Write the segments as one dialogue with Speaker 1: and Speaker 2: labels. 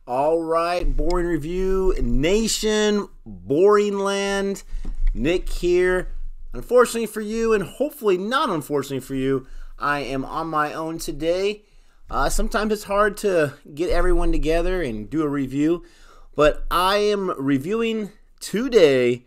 Speaker 1: All right, Boring Review Nation, Boring Land, Nick here. Unfortunately for you, and hopefully not unfortunately for you, I am on my own today. Sometimes it's hard to get everyone together and do a review, but I am reviewing today,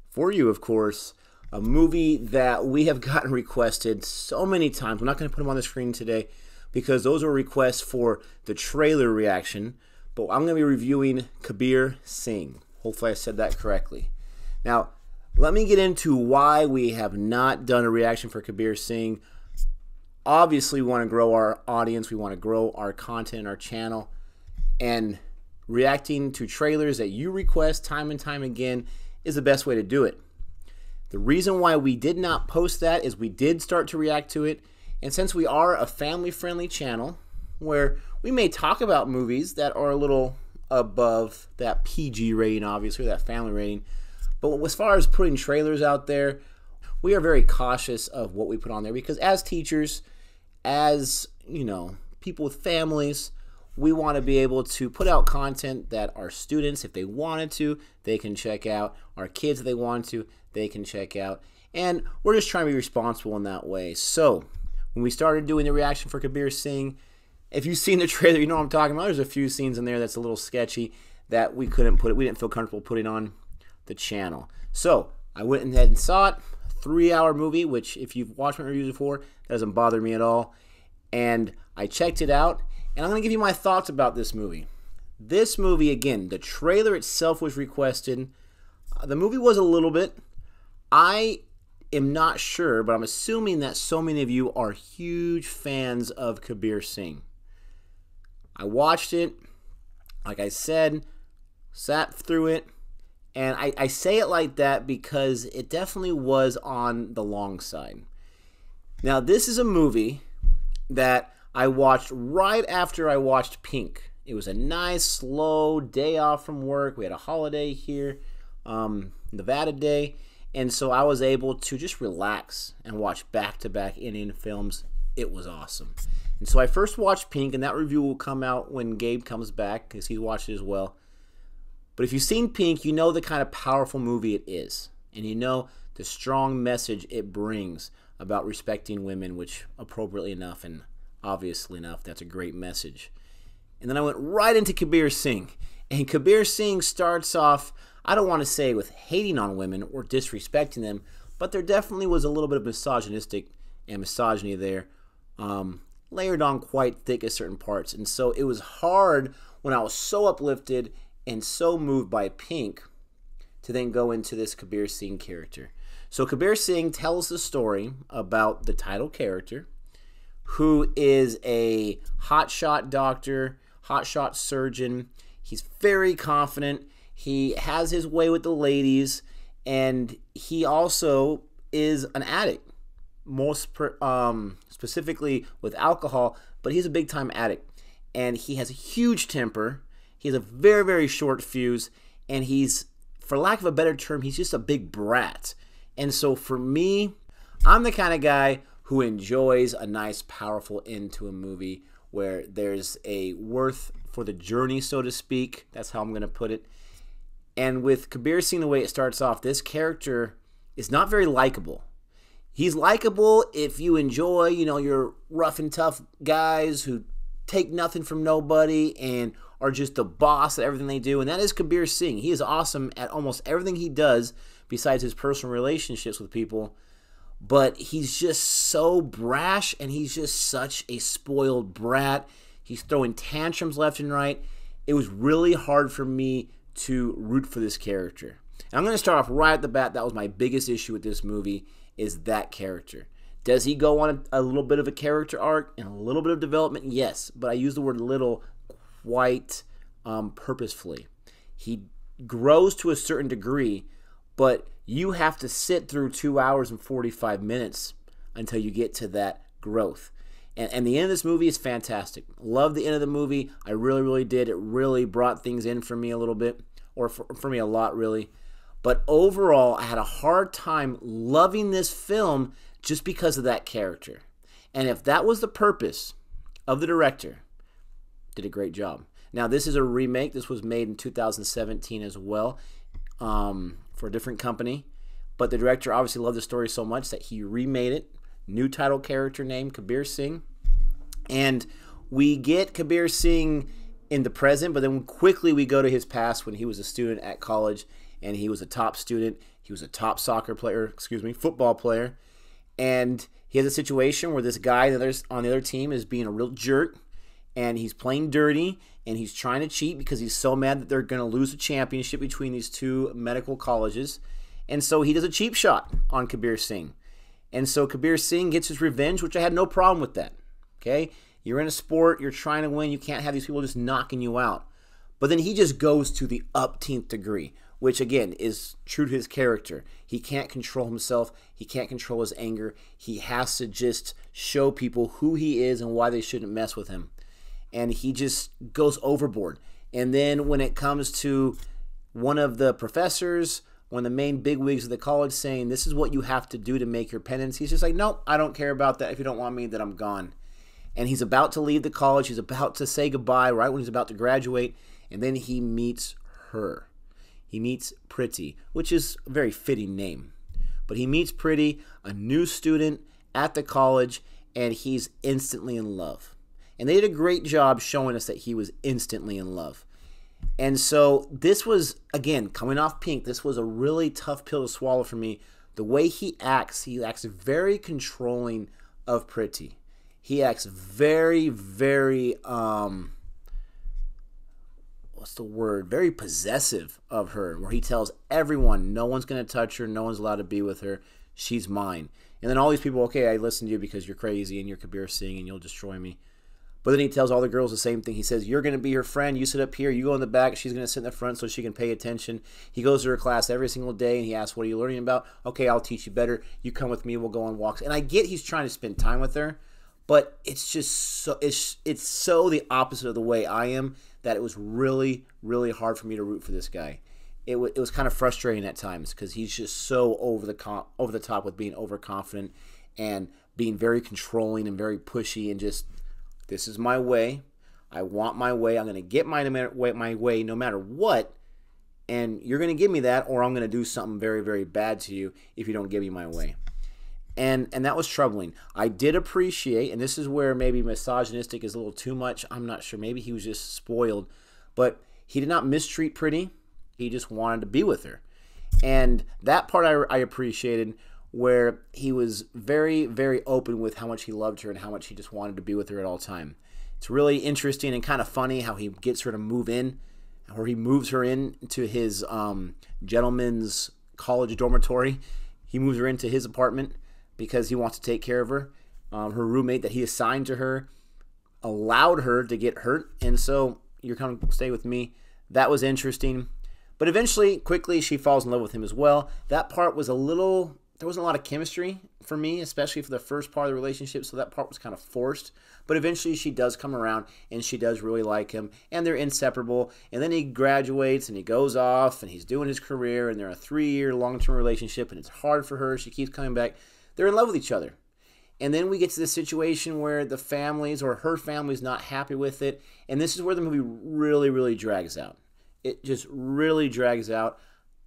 Speaker 1: for you of course, a movie that we have gotten requested so many times. I'm not going to put them on the screen today because those are requests for the trailer reaction. But I'm going to be reviewing Kabir Singh. Hopefully I said that correctly. Now, let me get into why we have not done a reaction for Kabir Singh. Obviously, we want to grow our audience. We want to grow our content in our channel. And reacting to trailers that you request time and time again is the best way to do it. The reason why we did not post that is we did start to react to it. And since we are a family-friendly channel, where we may talk about movies that are a little above that PG rating, obviously, that family rating. But as far as putting trailers out there, we are very cautious of what we put on there because as teachers, as, you know, people with families, we want to be able to put out content that our students, if they wanted to, they can check out. Our kids, if they want to, they can check out. And we're just trying to be responsible in that way. So when we started doing the reaction for Kabir Singh, if you've seen the trailer, you know what I'm talking about. There's a few scenes in there that's a little sketchy that we couldn't put it. We didn't feel comfortable putting on the channel. So I went ahead and saw it. 3-hour movie, which if you've watched my reviews before, that doesn't bother me at all. And I checked it out, and I'm going to give you my thoughts about this movie. This movie, again, the trailer itself was requested. The movie was a little bit. I am not sure, but I'm assuming that so many of you are huge fans of Kabir Singh. I watched it, like I said, sat through it, and I say it like that because it definitely was on the long side. Now, this is a movie that I watched right after I watched Pink. It was a nice, slow day off from work. We had a holiday here, Nevada Day, and so I was able to just relax and watch back-to-back Indian films. It was awesome. And so I first watched Pink, and that review will come out when Gabe comes back because he watched it as well. But if you've seen Pink, you know the kind of powerful movie it is. And you know the strong message it brings about respecting women, which appropriately enough and obviously enough, that's a great message. And then I went right into Kabir Singh. And Kabir Singh starts off, I don't want to say with hating on women or disrespecting them, but there definitely was a little bit of misogynistic and misogyny there. Layered on quite thick at certain parts. And so it was hard when I was so uplifted and so moved by Pink to then go into this Kabir Singh character. So Kabir Singh tells the story about the title character, who is a hotshot doctor, hotshot surgeon. He's very confident. He has his way with the ladies, and he also is an addict. Most specifically with alcohol, but he's a big-time addict, and he has a huge temper. He has a very, very short fuse, and he's, for lack of a better term, he's just a big brat. And so for me, I'm the kind of guy who enjoys a nice, powerful end to a movie where there's a worth for the journey, so to speak. That's how I'm going to put it. And with Kabir Singh, the way it starts off, this character is not very likable. He's likable if you enjoy, you know, your rough and tough guys who take nothing from nobody and are just the boss at everything they do. And that is Kabir Singh. He is awesome at almost everything he does besides his personal relationships with people. But he's just so brash, and he's just such a spoiled brat. He's throwing tantrums left and right. It was really hard for me to root for this character. And I'm going to start off right at the bat. That was my biggest issue with this movie, is that character. Does he go on a little bit of a character arc and a little bit of development? Yes, but I use the word little quite purposefully. He grows to a certain degree, but you have to sit through 2 hours and 45 minutes until you get to that growth. And the end of this movie is fantastic. Love the end of the movie. I really, really did. It really brought things in for me a little bit, or for me a lot, really. But overall, I had a hard time loving this film just because of that character. And if that was the purpose of the director, did a great job. Now, this is a remake. This was made in 2017 as well, for a different company. But the director obviously loved the story so much that he remade it. New title character named Kabir Singh. And we get Kabir Singh in the present, but then quickly we go to his past when he was a student at college, and he was a top student. He was a top football player. And he has a situation where this guy on the other team is being a real jerk, and he's playing dirty, and he's trying to cheat because he's so mad that they're going to lose a championship between these two medical colleges. And so he does a cheap shot on Kabir Singh. And so Kabir Singh gets his revenge, which I had no problem with that. Okay? You're in a sport, you're trying to win, you can't have these people just knocking you out. But then he just goes to the upteenth degree, which again is true to his character. He can't control himself, he can't control his anger. He has to just show people who he is and why they shouldn't mess with him. And he just goes overboard. And then when it comes to one of the professors, one of the main bigwigs of the college saying, this is what you have to do to make your penance, he's just like, nope, I don't care about that. If you don't want me, then I'm gone. And he's about to leave the college. He's about to say goodbye right when he's about to graduate. And then he meets her. He meets Pretty, which is a very fitting name. But he meets Pretty, a new student at the college, and he's instantly in love. And they did a great job showing us that he was instantly in love. And so this was, again, coming off Pink, this was a really tough pill to swallow for me. The way he acts very controlling of Pretty. He acts very, very, very possessive of her, where he tells everyone, no one's going to touch her, no one's allowed to be with her, she's mine. And then all these people, okay, I listen to you because you're crazy and you're Kabir Singh and you'll destroy me. But then he tells all the girls the same thing. He says, you're going to be her friend, you sit up here, you go in the back, she's going to sit in the front so she can pay attention. He goes to her class every single day and he asks, what are you learning about? Okay, I'll teach you better. You come with me, we'll go on walks. And I get he's trying to spend time with her, but it's just so it's so the opposite of the way I am that it was really, really hard for me to root for this guy. It was kind of frustrating at times because he's just so over the top with being overconfident and being very controlling and very pushy and just, this is my way. I want my way. I'm going to get my way no matter what. And you're going to give me that, or I'm going to do something very, very bad to you if you don't give me my way. And that was troubling. I did appreciate, and this is where maybe misogynistic is a little too much. I'm not sure. Maybe he was just spoiled. But he did not mistreat Pretty. He just wanted to be with her. And that part I appreciated, where he was very, very open with how much he loved her and how much he just wanted to be with her at all time. It's really interesting and kind of funny how he gets her to move in, or he moves her into his gentleman's college dormitory. He moves her into his apartment because he wants to take care of her. Her roommate that he assigned to her allowed her to get hurt, and so you're coming to stay with me. That was interesting. But eventually, quickly, she falls in love with him as well. That part was there wasn't a lot of chemistry for me, especially for the first part of the relationship, so that part was kind of forced. But eventually she does come around, and she does really like him, and they're inseparable. And then he graduates, and he goes off, and he's doing his career, and they're a 3-year long-term relationship, and it's hard for her. She keeps coming back. They're in love with each other. And then we get to this situation where the families, or her family's not happy with it, and this is where the movie really, really drags out. It just really drags out.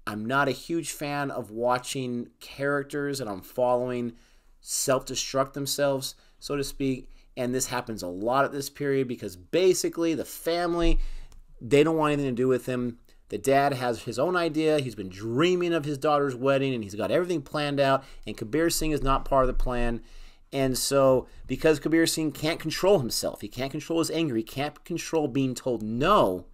Speaker 1: I'm not a huge fan of watching characters that I'm following self-destruct themselves, so to speak. And this happens a lot at this period because basically the family, they don't want anything to do with him. The dad has his own idea. He's been dreaming of his daughter's wedding, and he's got everything planned out. And Kabir Singh is not part of the plan. And so because Kabir Singh can't control himself, he can't control his anger, he can't control being told no,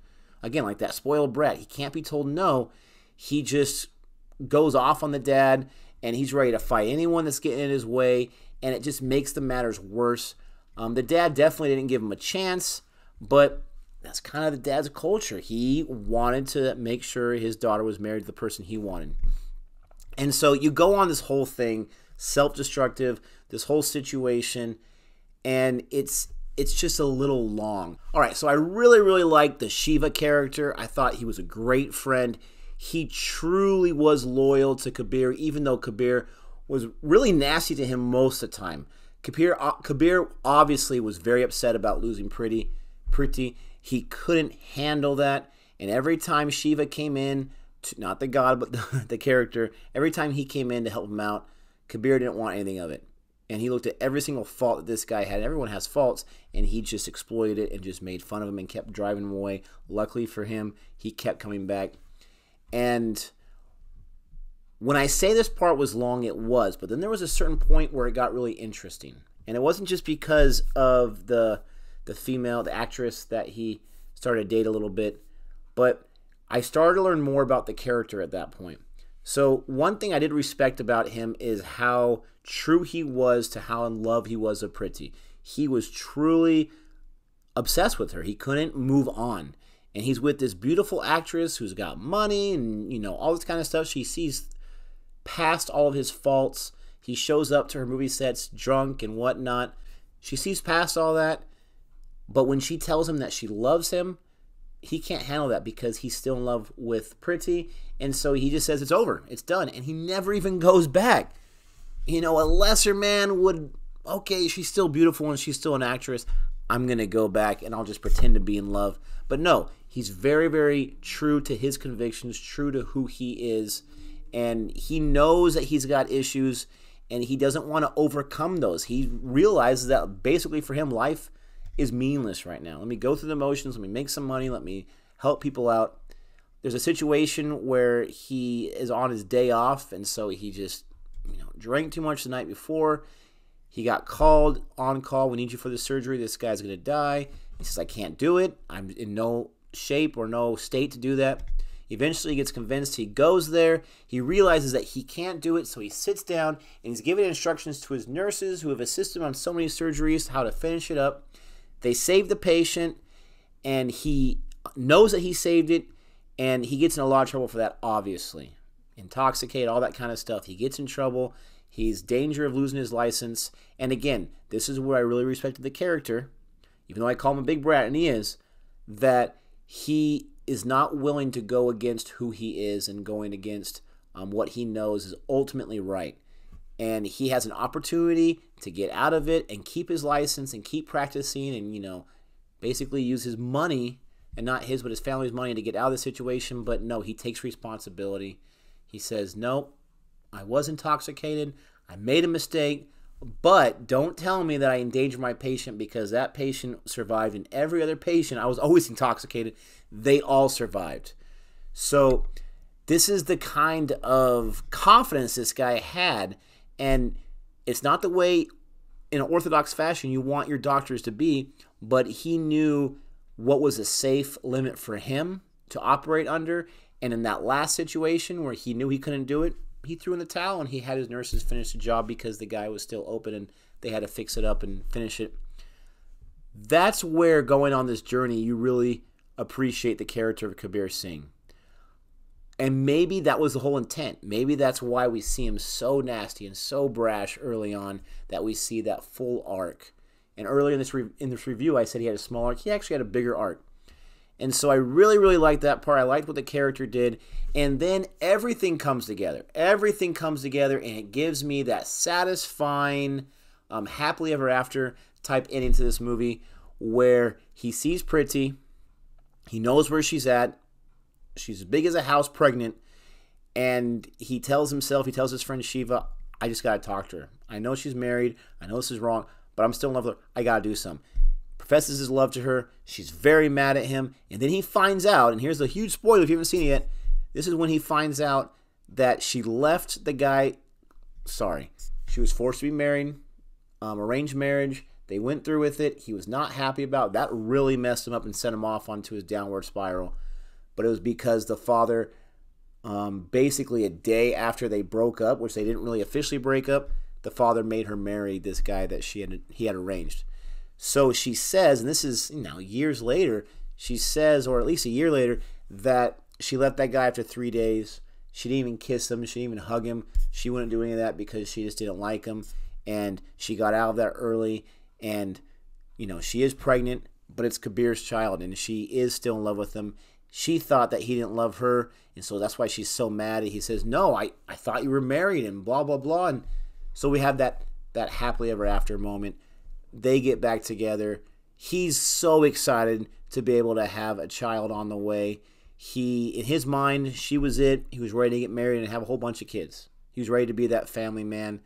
Speaker 1: again, like that spoiled brat, he can't be told no. He just goes off on the dad, and he's ready to fight anyone that's getting in his way, and it just makes the matters worse. The dad definitely didn't give him a chance, but that's kind of the dad's culture. He wanted to make sure his daughter was married to the person he wanted. And so you go on this whole thing, self-destructive, this whole situation, and it's just a little long. All right, so I really, really liked the Shiva character. I thought he was a great friend. He truly was loyal to Kabir, even though Kabir was really nasty to him most of the time. Kabir obviously was very upset about losing Pretty, He couldn't handle that. And every time Shiva came in, not the god, but the character, every time he came in to help him out, Kabir didn't want anything of it. And he looked at every single fault that this guy had. Everyone has faults, and he just exploited it and just made fun of him and kept driving him away. Luckily for him, he kept coming back. And when I say this part was long, it was. But then there was a certain point where it got really interesting. And it wasn't just because of the female, the actress that he started to date a little bit, but I started to learn more about the character at that point. So one thing I did respect about him is how true he was to how in love he was with Priti. He was truly obsessed with her. He couldn't move on. And he's with this beautiful actress who's got money and, all this kind of stuff. She sees past all of his faults. He shows up to her movie sets drunk and whatnot. She sees past all that. But when she tells him that she loves him, he can't handle that because he's still in love with Priti. And so he just says it's over. It's done. And he never even goes back. A lesser man would, okay, she's still beautiful and she's still an actress. I'm going to go back and I'll just pretend to be in love. But no, he's very, very true to his convictions, true to who he is. And he knows that he's got issues and he doesn't want to overcome those. He realizes that basically for him, life is meaningless right now. Let me go through the motions. Let me make some money. Let me help people out. There's a situation where he is on his day off, and so he just drank too much the night before. He got called on call. We need you for the surgery. This guy's going to die. He says, I can't do it. I'm in no shape or no state to do that. Eventually, he gets convinced. He goes there. He realizes that he can't do it, so he sits down, and he's giving instructions to his nurses who have assisted him on so many surgeries how to finish it up. They save the patient, and he knows that he saved it, and he gets in a lot of trouble for that, obviously. Intoxicated, all that kind of stuff. He gets in trouble. He's in danger of losing his license. And again, this is where I really respected the character, even though I call him a big brat, and he is, that he is not willing to go against who he is and going against what he knows is ultimately right. And he has an opportunity to get out of it and keep his license and keep practicing and, basically use his money, and not his, but his family's money, to get out of the situation. But no, he takes responsibility. He says, nope, I was intoxicated. I made a mistake. But don't tell me that I endangered my patient, because that patient survived, and every other patient, I was always intoxicated, they all survived. So this is the kind of confidence this guy had. And it's not the way, in an orthodox fashion, you want your doctors to be, but he knew what was a safe limit for him to operate under. And in that last situation where he knew he couldn't do it, he threw in the towel, and he had his nurses finish the job because the guy was still open and they had to fix it up and finish it. That's where, going on this journey, you really appreciate the character of Kabir Singh. And maybe that was the whole intent. Maybe that's why we see him so nasty and so brash early on, that we see that full arc. And earlier in this review, I said he had a small arc. He actually had a bigger arc. And so I really, really liked that part. I liked what the character did. And then everything comes together. Everything comes together, and it gives me that satisfying, happily ever after type ending to this movie, where he sees Priti. He knows where she's at. She's as big as a house, pregnant, and he tells his friend Shiva, I just got to talk to her. I know she's married. I know this is wrong, but I'm still in love with her. I got to do something. Professes his love to her. She's very mad at him, and then he finds out, and here's the huge spoiler if you haven't seen it yet, this is when he finds out that she left the guy, she was forced to be married, arranged marriage. They went through with it. He was not happy about it. That really messed him up and sent him off onto his downward spiral. But it was because the father, basically a day after they broke up, which they didn't really officially break up, the father made her marry this guy that he had arranged. So she says, and this is years later, she says, or at least a year later, that she left that guy after 3 days. She didn't even kiss him. She didn't even hug him. She wouldn't do any of that because she just didn't like him. And she got out of that early. And, she is pregnant, but it's Kabir's child, and she is still in love with him. She thought that he didn't love her, and so that's why she's so mad. He says, no, I thought you were married, and blah, blah, blah. And so we have that happily ever after moment. They get back together. He's so excited to be able to have a child on the way. In his mind, she was it. He was ready to get married and have a whole bunch of kids. He was ready to be that family man.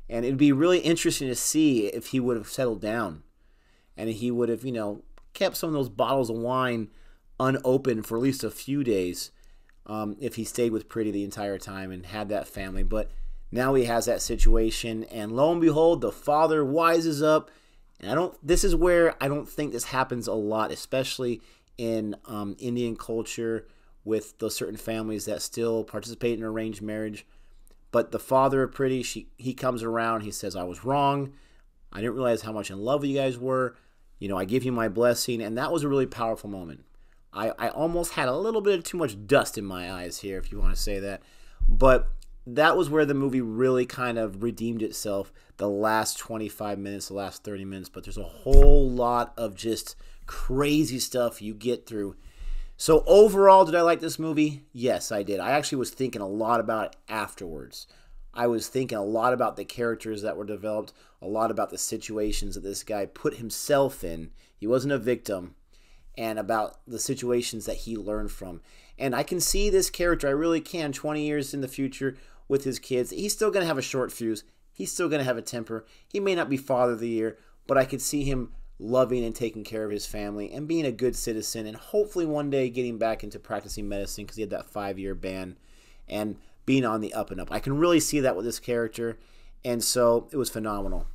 Speaker 1: And it'd be really interesting to see if he would have settled down and he would have, kept some of those bottles of wine unopened for at least a few days if he stayed with Pretty the entire time and had that family. But now he has that situation, and lo and behold, the father wises up. And this is where I don't think this happens a lot, especially in Indian culture with those certain families that still participate in arranged marriage. But the father of Pretty, he comes around. He says, I was wrong. I didn't realize how much in love you guys were. I give you my blessing. And that was a really powerful moment. I almost had a little bit of too much dust in my eyes here, if you want to say that. But that was where the movie really kind of redeemed itself, the last 25 minutes, the last 30 minutes. But there's a whole lot of just crazy stuff you get through. So overall, did I like this movie? Yes, I did. I actually was thinking a lot about it afterwards. I was thinking a lot about the characters that were developed, a lot about the situations that this guy put himself in. He wasn't a victim, and about the situations that he learned from. And I can see this character, I really can, 20 years in the future with his kids. He's still going to have a short fuse. He's still going to have a temper. He may not be Father of the Year, but I could see him loving and taking care of his family and being a good citizen, and hopefully one day getting back into practicing medicine because he had that 5-year ban and being on the up and up. I can really see that with this character, and so it was phenomenal.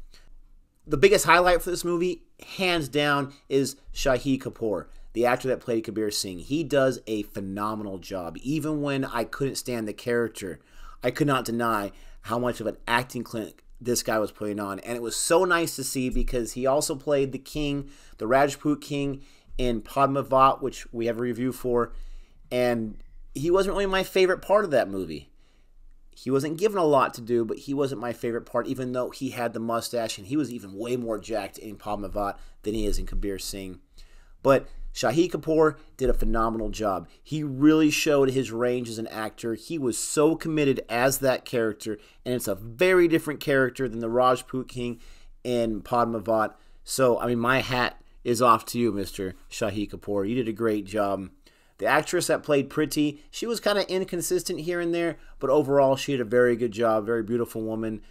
Speaker 1: The biggest highlight for this movie, hands down, is Shahid Kapoor, the actor that played Kabir Singh. He does a phenomenal job. Even when I couldn't stand the character, I could not deny how much of an acting clinic this guy was putting on. And it was so nice to see because he also played the king, the Rajput king, in Padmavat, which we have a review for. And he wasn't really my favorite part of that movie. He wasn't given a lot to do, but he wasn't my favorite part, even though he had the mustache, and he was even way more jacked in Padmavat than he is in Kabir Singh. But Shahid Kapoor did a phenomenal job. He really showed his range as an actor. He was so committed as that character, and it's a very different character than the Rajput King in Padmavat. So, my hat is off to you, Mr. Shahid Kapoor. You did a great job. The actress that played Pretty, she was kind of inconsistent here and there, but overall she did a very good job, very beautiful woman.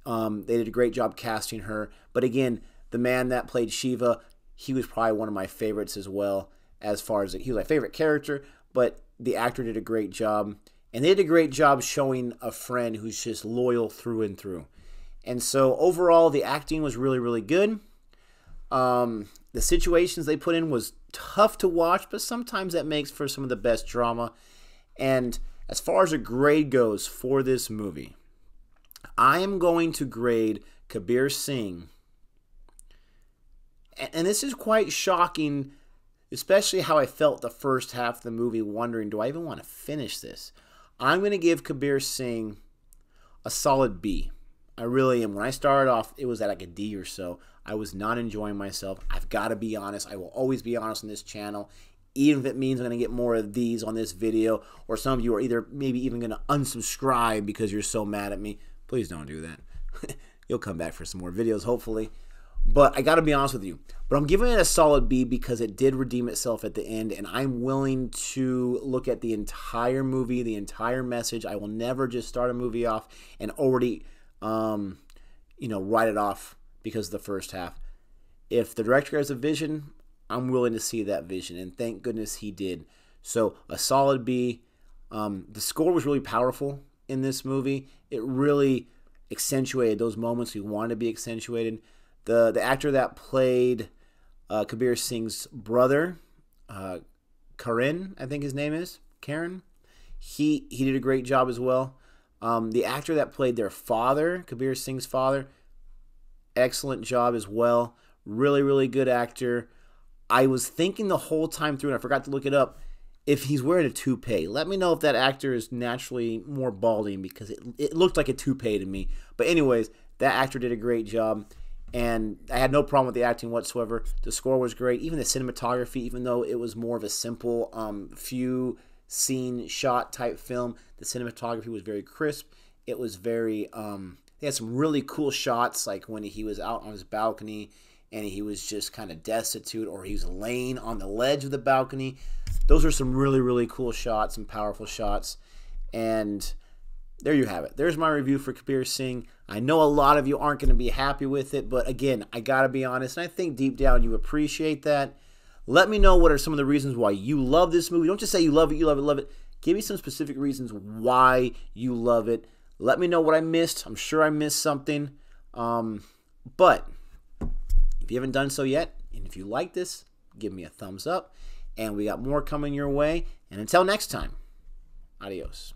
Speaker 1: They did a great job casting her. But again, the man that played Shiva, he was probably one of my favorites as well, as far as he was my favorite character, but the actor did a great job. And they did a great job showing a friend who's just loyal through and through. And so overall, the acting was really, really good. The situations they put in was tough to watch, but sometimes that makes for some of the best drama. And as far as a grade goes for this movie, I am going to grade Kabir Singh. And this is quite shocking, especially how I felt the first half of the movie, wondering, do I even want to finish this? I'm going to give Kabir Singh a solid B. I really am. When I started off, it was at like a D or so. I was not enjoying myself. I've got to be honest. I will always be honest on this channel, even if it means I'm going to get more of these on this video, or some of you are either maybe even going to unsubscribe because you're so mad at me. Please don't do that. You'll come back for some more videos, hopefully. But I got to be honest with you. But I'm giving it a solid B because it did redeem itself at the end, and I'm willing to look at the entire movie, the entire message. I will never just start a movie off and already, write it off because of the first half. If the director has a vision, I'm willing to see that vision, and thank goodness he did. So a solid B. The score was really powerful in this movie. It really accentuated those moments we wanted to be accentuated. The actor that played Kabir Singh's brother, Karan, I think his name is, Karen, he did a great job as well. The actor that played their father, Kabir Singh's father, excellent job as well. Really, really good actor. I was thinking the whole time through, and I forgot to look it up, if he's wearing a toupee. Let me know if that actor is naturally more balding, because it looked like a toupee to me. But anyways, that actor did a great job, and I had no problem with the acting whatsoever. The score was great. Even the cinematography, even though it was more of a simple few scene shot type film, the cinematography was very crisp. It was very they had some really cool shots, like when he was out on his balcony and he was just kind of destitute, or he was laying on the ledge of the balcony. Those are some really, really cool shots, some powerful shots. And there you have it. There's my review for Kabir Singh. I know a lot of you aren't going to be happy with it, but again, I got to be honest, and I think deep down you appreciate that. Let me know what are some of the reasons why you love this movie. Don't just say you love it, you love it, love it. Give me some specific reasons why you love it. Let me know what I missed. I'm sure I missed something. But if you haven't done so yet, and if you like this, give me a thumbs up. And we got more coming your way. And until next time, adios.